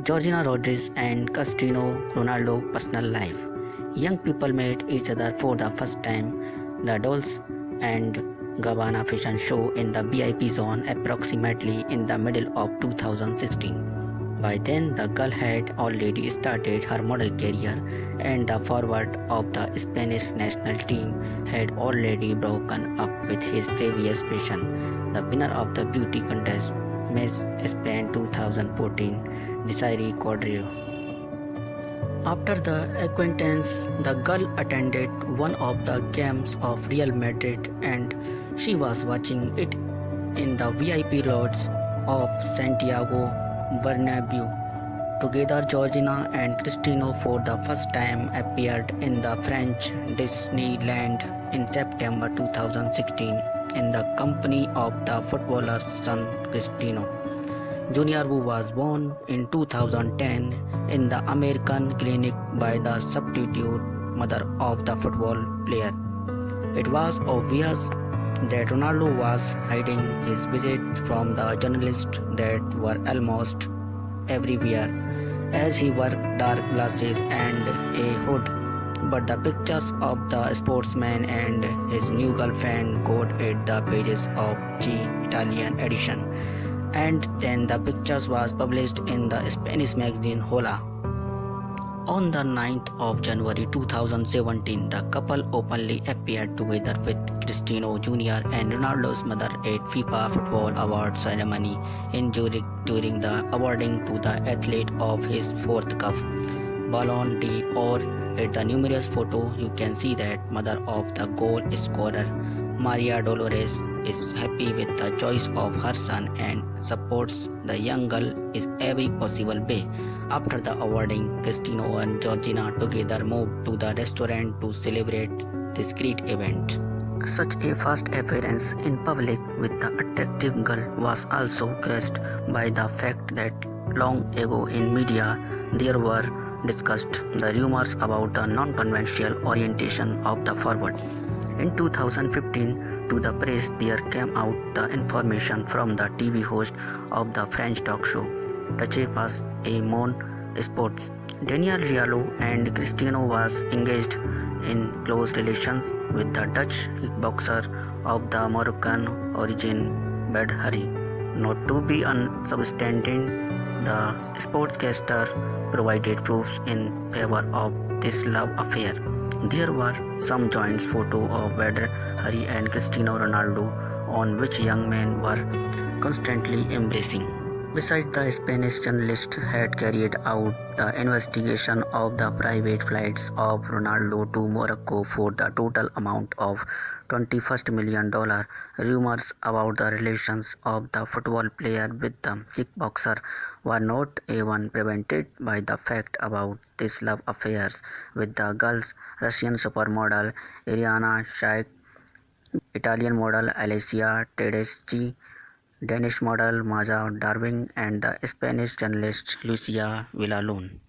Georgina Rodriguez and Cristiano Ronaldo personal life. Young people met each other for the first time. The Dolce and Gabbana fashion show in the VIP zone approximately in the middle of 2016. By then, the girl had already started her model career, and the forward of the Spanish national team had already broken up with his previous passion, the winner of the beauty contest, Miss Spain 2014, Desiree Cordero. After the acquaintance, the girl attended one of the games of Real Madrid and she was watching it in the VIP lounge of Santiago Bernabeu. Together, Georgina and Cristiano for the first time appeared in the French Disneyland in September 2016 in the company of the footballer's son Cristiano Jr., who was born in 2010 in the American clinic by the substitute mother of the football player. It was obvious that Ronaldo was hiding his visit from the journalists that were almost everywhere, as he wore dark glasses and a hood. But the pictures of the sportsman and his new girlfriend got at the pages of G Italian edition, and then the pictures was published in the Spanish magazine Hola. On the 9th of January 2017, the couple openly appeared together with Cristiano Jr. and Ronaldo's mother at FIFA Football Award ceremony in Zurich during the awarding to the athlete of his fourth cup, Ballon d'Or. At the numerous photo, you can see that mother of the goal scorer, Maria Dolores, is happy with the choice of her son and supports the young girl in every possible way. After the awarding, Cristiano and Georgina together moved to the restaurant to celebrate this great event. Such a first appearance in public with the attractive girl was also caused by the fact that long ago in media there were discussed the rumors about the non-conventional orientation of the forward. In 2015, to the press there came out the information from the TV host of the French talk show, Touche Pas et Mon Sports, Daniel Riolo, and Cristiano was engaged in close relations with the Dutch kickboxer of the Moroccan origin, Bad Hari. Not to be unsubstantiated, the sportscaster provided proofs in favor of this love affair. There were some joint photos of Badr Hari and Cristiano Ronaldo on which young men were constantly embracing. Besides, the Spanish journalist had carried out the investigation of the private flights of Ronaldo to Morocco for the total amount of $21 million. Rumors about the relations of the football player with the kickboxer were not even prevented by the fact about these love affairs with the girl's Russian supermodel Irina Shayk, Italian model Alessia Tedeschi, Danish model Maja Darwin, and the Spanish journalist Lucia Villalon.